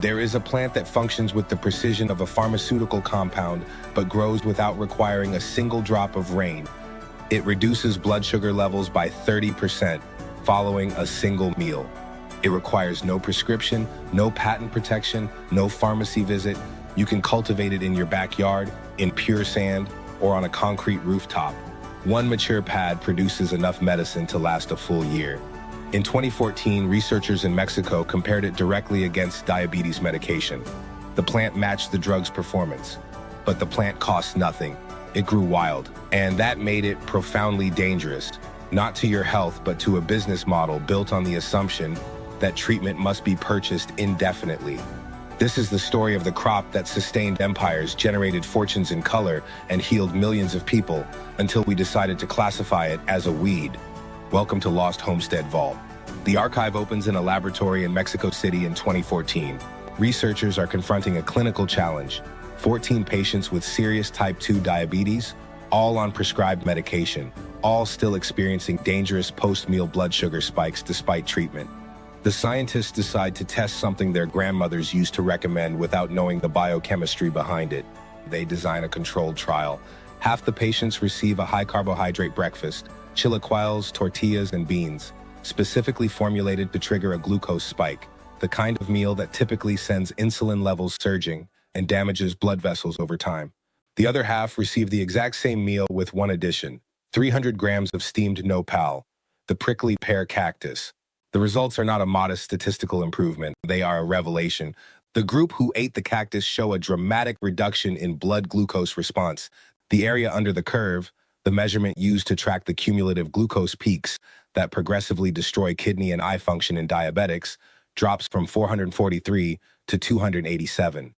There is a plant that functions with the precision of a pharmaceutical compound, but grows without requiring a single drop of rain. It reduces blood sugar levels by 30% following a single meal. It requires no prescription, no patent protection, no pharmacy visit. You can cultivate it in your backyard, in pure sand, or on a concrete rooftop. One mature pad produces enough medicine to last a full year. In 2014, researchers in Mexico compared it directly against diabetes medication. The plant matched the drug's performance, but the plant cost nothing. It grew wild, and that made it profoundly dangerous, not to your health, but to a business model built on the assumption that treatment must be purchased indefinitely. This is the story of the crop that sustained empires, generated fortunes in color, and healed millions of people until we decided to classify it as a weed. Welcome to Lost Homestead Vault. The archive opens in a laboratory in Mexico City in 2014. Researchers are confronting a clinical challenge. 14 patients with serious type 2 diabetes, all on prescribed medication, all still experiencing dangerous post-meal blood sugar spikes despite treatment. The scientists decide to test something their grandmothers used to recommend without knowing the biochemistry behind it. They design a controlled trial. Half the patients receive a high-carbohydrate breakfast, chilaquiles, tortillas, and beans, specifically formulated to trigger a glucose spike, the kind of meal that typically sends insulin levels surging and damages blood vessels over time. The other half receive the exact same meal with one addition: 300 grams of steamed nopal, the prickly pear cactus. The results are not a modest statistical improvement, they are a revelation. The group who ate the cactus show a dramatic reduction in blood glucose response. The area under the curve, the measurement used to track the cumulative glucose peaks that progressively destroy kidney and eye function in diabetics, drops from 443 to 287.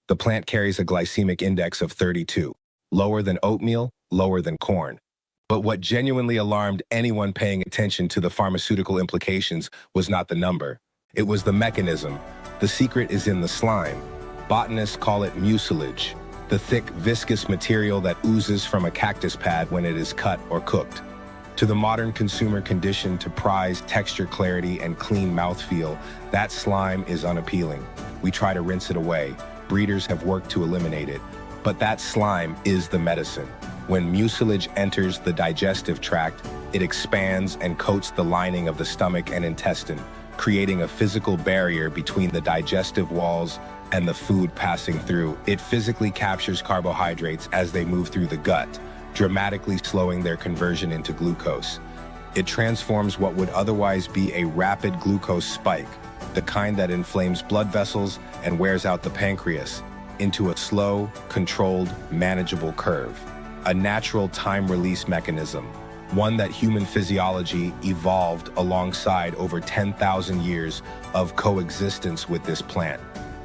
The plant carries a glycemic index of 32, lower than oatmeal, lower than corn. But what genuinely alarmed anyone paying attention to the pharmaceutical implications was not the number. It was the mechanism. The secret is in the slime. Botanists call it mucilage, the thick, viscous material that oozes from a cactus pad when it is cut or cooked. To the modern consumer conditioned to prize texture, clarity, and clean mouthfeel, that slime is unappealing. We try to rinse it away. Breeders have worked to eliminate it. But that slime is the medicine. When mucilage enters the digestive tract, it expands and coats the lining of the stomach and intestine, creating a physical barrier between the digestive walls and the food passing through. It physically captures carbohydrates as they move through the gut, dramatically slowing their conversion into glucose. It transforms what would otherwise be a rapid glucose spike, the kind that inflames blood vessels and wears out the pancreas, into a slow, controlled, manageable curve. A natural time-release mechanism, one that human physiology evolved alongside over 10,000 years of coexistence with this plant.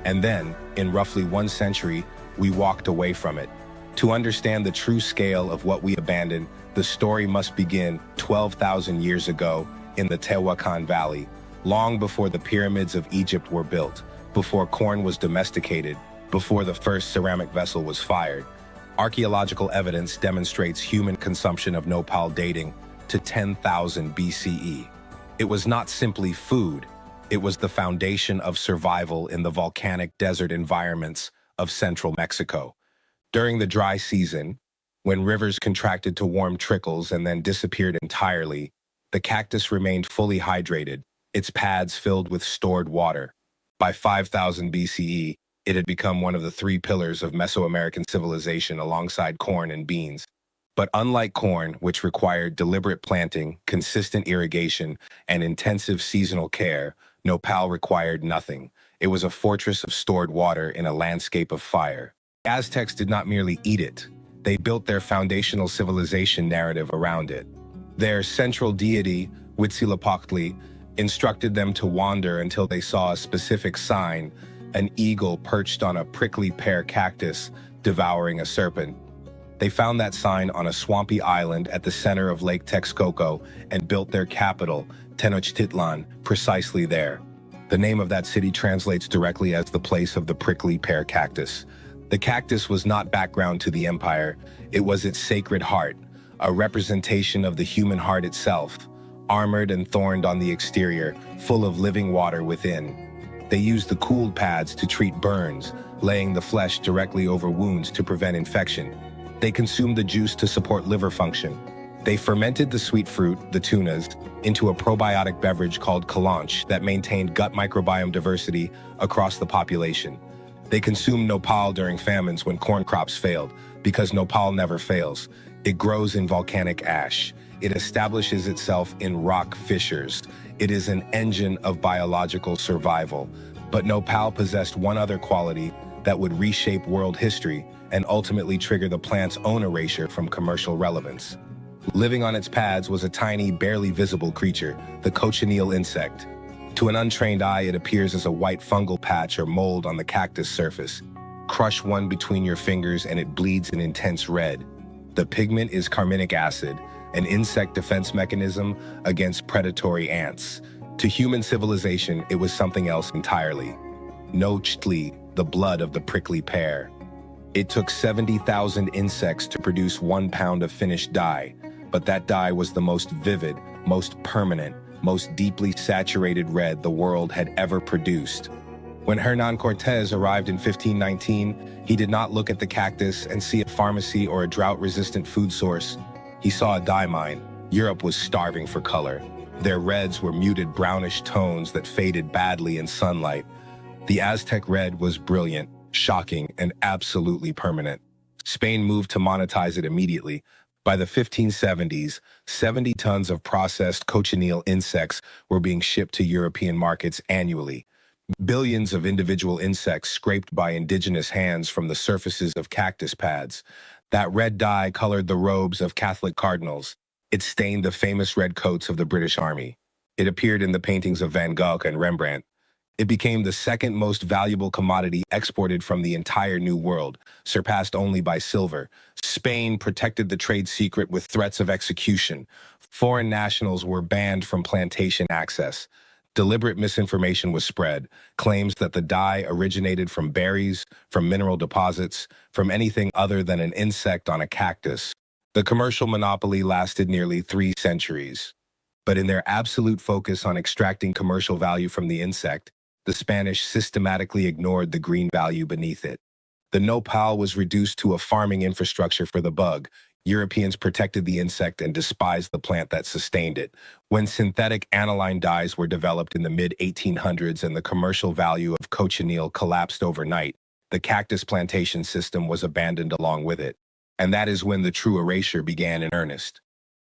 And then, in roughly 1 century, we walked away from it. To understand the true scale of what we abandoned, the story must begin 12,000 years ago in the Tehuacan Valley, long before the pyramids of Egypt were built, before corn was domesticated, before the first ceramic vessel was fired. Archaeological evidence demonstrates human consumption of nopal dating to 10,000 BCE. It was not simply food, it was the foundation of survival in the volcanic desert environments of central Mexico. During the dry season, when rivers contracted to warm trickles and then disappeared entirely, the cactus remained fully hydrated, its pads filled with stored water. By 5000 BCE, it had become one of the 3 pillars of Mesoamerican civilization alongside corn and beans. But unlike corn, which required deliberate planting, consistent irrigation, and intensive seasonal care, nopal required nothing. It was a fortress of stored water in a landscape of fire. The Aztecs did not merely eat it. They built their foundational civilization narrative around it. Their central deity, Huitzilopochtli, instructed them to wander until they saw a specific sign, an eagle perched on a prickly pear cactus devouring a serpent. They found that sign on a swampy island at the center of Lake Texcoco and built their capital, Tenochtitlan, precisely there. The name of that city translates directly as the place of the prickly pear cactus. The cactus was not background to the empire, it was its sacred heart, a representation of the human heart itself, armored and thorned on the exterior, full of living water within. They used the cooled pads to treat burns, laying the flesh directly over wounds to prevent infection. They consumed the juice to support liver function. They fermented the sweet fruit, the tunas, into a probiotic beverage called kalanch that maintained gut microbiome diversity across the population. They consumed nopal during famines when corn crops failed, because nopal never fails. It grows in volcanic ash. It establishes itself in rock fissures. It is an engine of biological survival. But nopal possessed one other quality that would reshape world history and ultimately trigger the plant's own erasure from commercial relevance. Living on its pads was a tiny, barely visible creature, the cochineal insect. To an untrained eye, it appears as a white fungal patch or mold on the cactus surface. Crush one between your fingers and it bleeds an intense red. The pigment is carminic acid, an insect defense mechanism against predatory ants. To human civilization, it was something else entirely. Nochtli, the blood of the prickly pear. It took 70,000 insects to produce 1 pound of finished dye, but that dye was the most vivid, most permanent, most deeply saturated red the world had ever produced. When Hernan Cortés arrived in 1519, he did not look at the cactus and see a pharmacy or a drought-resistant food source. He saw a dye mine. Europe was starving for color. Their reds were muted brownish tones that faded badly in sunlight. The Aztec red was brilliant, shocking, and absolutely permanent. Spain moved to monetize it immediately. By the 1570s, 70 tons of processed cochineal insects were being shipped to European markets annually. Billions of individual insects scraped by indigenous hands from the surfaces of cactus pads. That red dye colored the robes of Catholic cardinals. It stained the famous red coats of the British Army. It appeared in the paintings of Van Gogh and Rembrandt. It became the second most valuable commodity exported from the entire New World, surpassed only by silver. Spain protected the trade secret with threats of execution. Foreign nationals were banned from plantation access. Deliberate misinformation was spread, claims that the dye originated from berries, from mineral deposits, from anything other than an insect on a cactus. The commercial monopoly lasted nearly 3 centuries. But in their absolute focus on extracting commercial value from the insect, the Spanish systematically ignored the green value beneath it. The nopal was reduced to a farming infrastructure for the bug. Europeans protected the insect and despised the plant that sustained it. When synthetic aniline dyes were developed in the mid-1800s and the commercial value of cochineal collapsed overnight, the cactus plantation system was abandoned along with it. And that is when the true erasure began in earnest.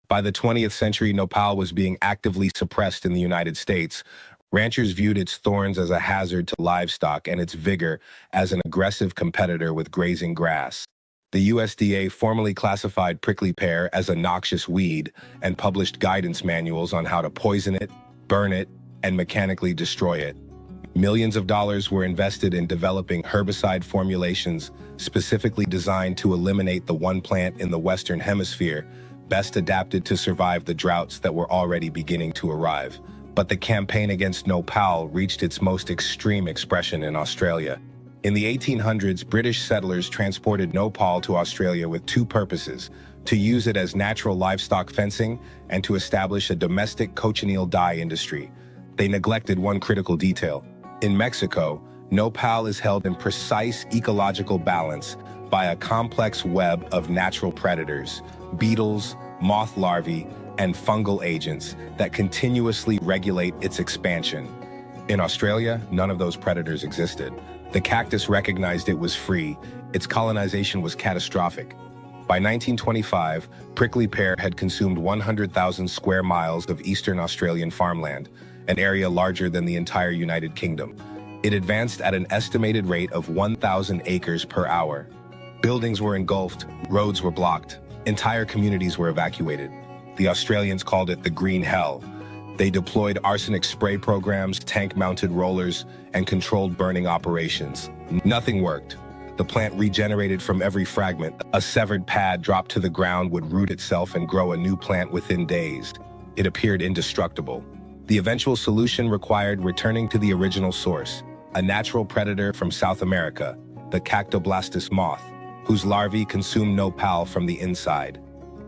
By the 20th century, nopal was being actively suppressed in the United States. Ranchers viewed its thorns as a hazard to livestock and its vigor as an aggressive competitor with grazing grass. The USDA formally classified prickly pear as a noxious weed and published guidance manuals on how to poison it, burn it, and mechanically destroy it. Millions of dollars were invested in developing herbicide formulations specifically designed to eliminate the one plant in the Western Hemisphere best adapted to survive the droughts that were already beginning to arrive. But the campaign against nopal reached its most extreme expression in Australia. In the 1800s, British settlers transported nopal to Australia with 2 purposes: to use it as natural livestock fencing and to establish a domestic cochineal dye industry. They neglected one critical detail. In Mexico, nopal is held in precise ecological balance by a complex web of natural predators, beetles, moth larvae, and fungal agents that continuously regulate its expansion. In Australia, none of those predators existed. The cactus recognized it was free. Its colonization was catastrophic. By 1925, prickly pear had consumed 100,000 square miles of eastern Australian farmland, an area larger than the entire United Kingdom. It advanced at an estimated rate of 1,000 acres per hour. Buildings were engulfed, roads were blocked, entire communities were evacuated. The Australians called it the Green Hell. They deployed arsenic spray programs, tank-mounted rollers, and controlled burning operations. Nothing worked. The plant regenerated from every fragment. A severed pad dropped to the ground would root itself and grow a new plant within days. It appeared indestructible. The eventual solution required returning to the original source, a natural predator from South America, the Cactoblastis moth, whose larvae consume nopal from the inside.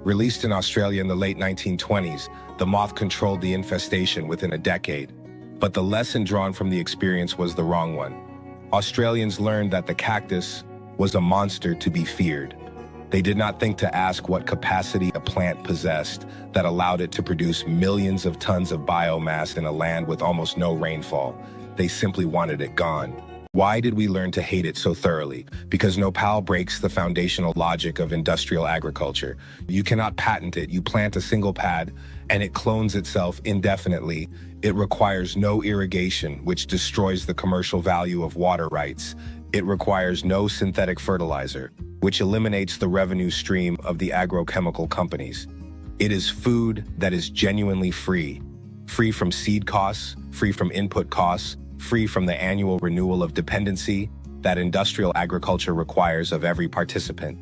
Released in Australia in the late 1920s, the moth controlled the infestation within a decade. But the lesson drawn from the experience was the wrong one. Australians learned that the cactus was a monster to be feared. They did not think to ask what capacity a plant possessed that allowed it to produce millions of tons of biomass in a land with almost no rainfall. They simply wanted it gone. Why did we learn to hate it so thoroughly? Because Nopal breaks the foundational logic of industrial agriculture. You cannot patent it. You plant a single pad and it clones itself indefinitely. It requires no irrigation, which destroys the commercial value of water rights. It requires no synthetic fertilizer, which eliminates the revenue stream of the agrochemical companies. It is food that is genuinely free. Free from seed costs, free from input costs, free from the annual renewal of dependency that industrial agriculture requires of every participant.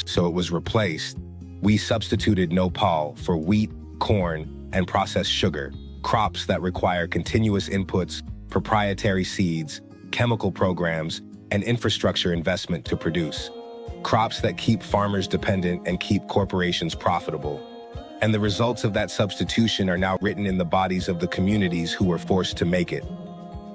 So it was replaced. We substituted Nopal for wheat, corn, and processed sugar, crops that require continuous inputs, proprietary seeds, chemical programs, and infrastructure investment to produce. Crops that keep farmers dependent and keep corporations profitable. And the results of that substitution are now written in the bodies of the communities who were forced to make it.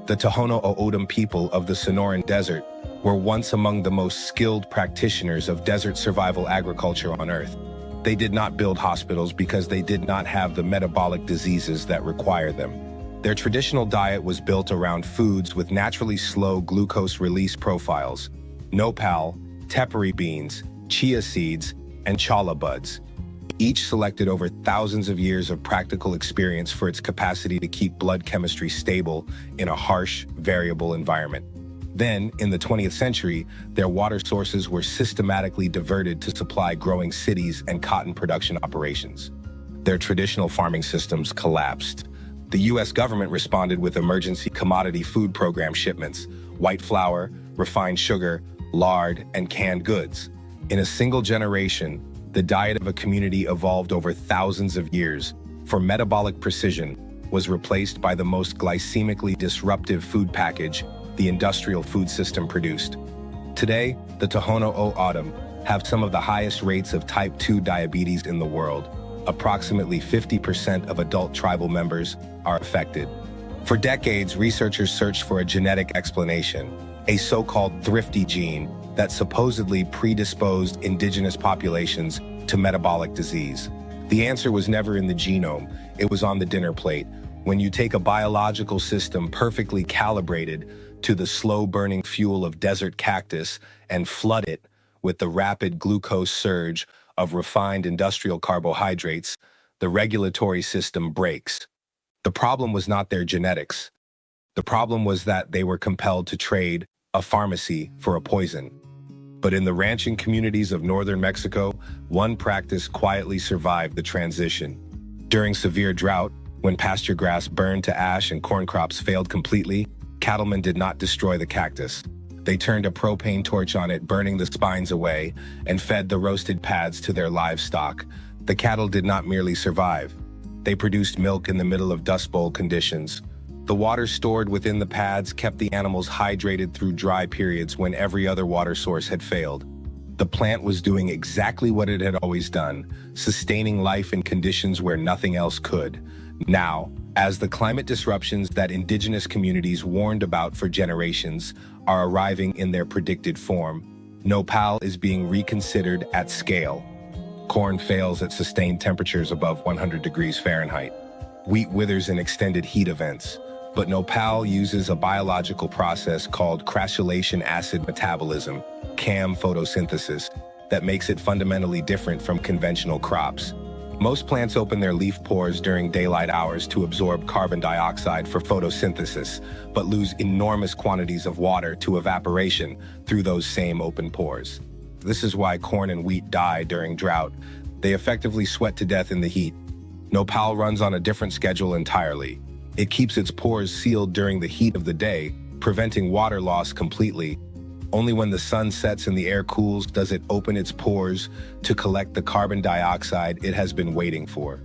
The Tohono O'odham people of the Sonoran Desert were once among the most skilled practitioners of desert survival agriculture on Earth. They did not build hospitals because they did not have the metabolic diseases that require them. Their traditional diet was built around foods with naturally slow glucose release profiles: nopal, tepary beans, chia seeds, and chala buds. Each selected over thousands of years of practical experience for its capacity to keep blood chemistry stable in a harsh, variable environment. Then, in the 20th century, their water sources were systematically diverted to supply growing cities and cotton production operations. Their traditional farming systems collapsed. The U.S. government responded with emergency commodity food program shipments: white flour, refined sugar, lard, and canned goods. In a single generation, the diet of a community evolved over thousands of years. For metabolic precision, was replaced by the most glycemically disruptive food package the industrial food system produced. Today, the Tohono O'odham have some of the highest rates of type 2 diabetes in the world. Approximately 50% of adult tribal members are affected. For decades, researchers searched for a genetic explanation, a so-called thrifty gene that supposedly predisposed indigenous populations to metabolic disease. The answer was never in the genome, it was on the dinner plate. When you take a biological system perfectly calibrated to the slow-burning fuel of desert cactus and flood it with the rapid glucose surge of refined industrial carbohydrates, the regulatory system breaks. The problem was not their genetics. The problem was that they were compelled to trade a pharmacy for a poison. But in the ranching communities of northern Mexico, one practice quietly survived the transition. During severe drought, when pasture grass burned to ash and corn crops failed completely, cattlemen did not destroy the cactus. They turned a propane torch on it, burning the spines away, and fed the roasted pads to their livestock. The cattle did not merely survive. They produced milk in the middle of Dust Bowl conditions. The water stored within the pads kept the animals hydrated through dry periods when every other water source had failed. The plant was doing exactly what it had always done, sustaining life in conditions where nothing else could. Now, as the climate disruptions that indigenous communities warned about for generations are arriving in their predicted form, Nopal is being reconsidered at scale. Corn fails at sustained temperatures above 100 degrees Fahrenheit. Wheat withers in extended heat events. But Nopal uses a biological process called crassulation acid metabolism, CAM photosynthesis, that makes it fundamentally different from conventional crops. Most plants open their leaf pores during daylight hours to absorb carbon dioxide for photosynthesis, but lose enormous quantities of water to evaporation through those same open pores. This is why corn and wheat die during drought. They effectively sweat to death in the heat. Nopal runs on a different schedule entirely. It keeps its pores sealed during the heat of the day, preventing water loss completely. Only when the sun sets and the air cools does it open its pores to collect the carbon dioxide it has been waiting for.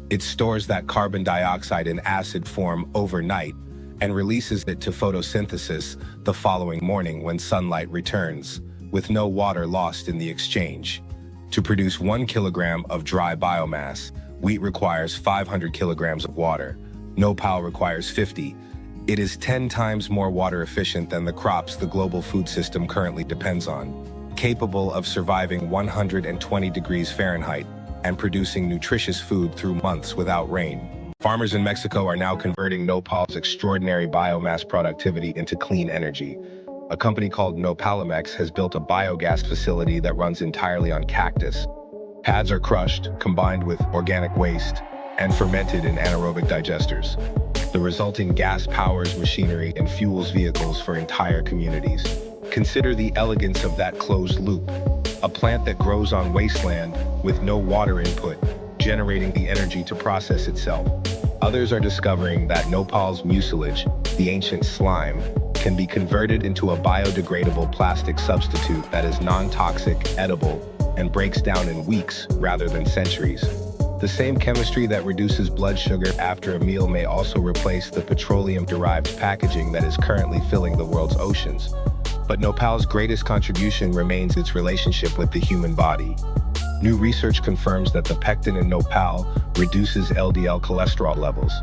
It stores that carbon dioxide in acid form overnight and releases it to photosynthesis the following morning when sunlight returns, with no water lost in the exchange. To produce 1 kilogram of dry biomass, wheat requires 500 kilograms of water. Nopal requires 50. It is 10 times more water efficient than the crops the global food system currently depends on, capable of surviving 120 degrees Fahrenheit and producing nutritious food through months without rain. Farmers in Mexico are now converting Nopal's extraordinary biomass productivity into clean energy. A company called Nopal has built a biogas facility that runs entirely on cactus. Pads are crushed, combined with organic waste, and fermented in anaerobic digesters. The resulting gas powers machinery and fuels vehicles for entire communities. Consider the elegance of that closed loop. A plant that grows on wasteland with no water input, generating the energy to process itself. Others are discovering that Nopal's mucilage, the ancient slime, can be converted into a biodegradable plastic substitute that is non-toxic, edible, and breaks down in weeks rather than centuries. The same chemistry that reduces blood sugar after a meal may also replace the petroleum-derived packaging that is currently filling the world's oceans. But Nopal's greatest contribution remains its relationship with the human body. New research confirms that the pectin in Nopal reduces LDL cholesterol levels.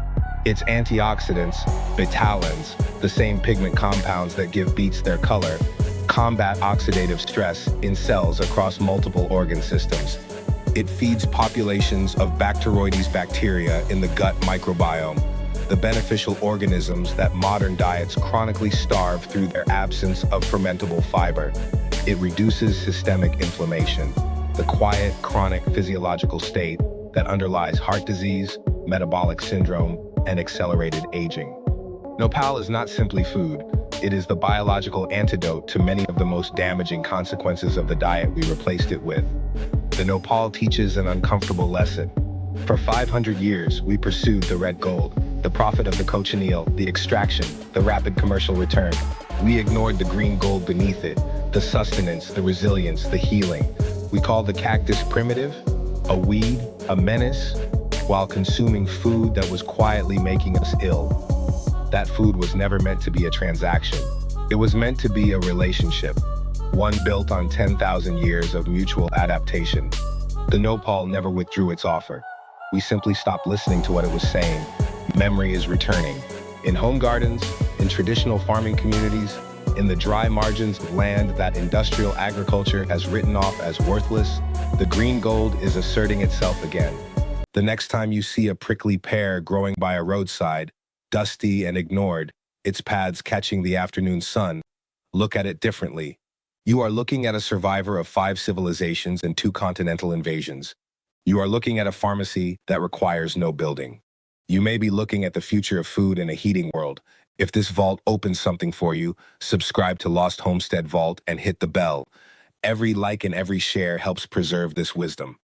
Its antioxidants, betalains, the same pigment compounds that give beets their color, combat oxidative stress in cells across multiple organ systems. It feeds populations of Bacteroides bacteria in the gut microbiome, the beneficial organisms that modern diets chronically starve through their absence of fermentable fiber. It reduces systemic inflammation, the quiet, chronic physiological state that underlies heart disease, metabolic syndrome, and accelerated aging. Nopal is not simply food. It is the biological antidote to many of the most damaging consequences of the diet we replaced it with. The Nopal teaches an uncomfortable lesson. For 500 years, we pursued the red gold, the profit of the cochineal, the extraction, the rapid commercial return. We ignored the green gold beneath it, the sustenance, the resilience, the healing. We called the cactus primitive, a weed, a menace, while consuming food that was quietly making us ill. That food was never meant to be a transaction. It was meant to be a relationship, one built on 10,000 years of mutual adaptation. The Nopal never withdrew its offer. We simply stopped listening to what it was saying. Memory is returning. In home gardens, in traditional farming communities, in the dry margins of land that industrial agriculture has written off as worthless, the green gold is asserting itself again. The next time you see a prickly pear growing by a roadside, dusty and ignored, its pads catching the afternoon sun, look at it differently. You are looking at a survivor of 5 civilizations and 2 continental invasions. You are looking at a pharmacy that requires no building. You may be looking at the future of food in a heating world. If this vault opens something for you, subscribe to Lost Homestead Vault and hit the bell. Every like and every share helps preserve this wisdom.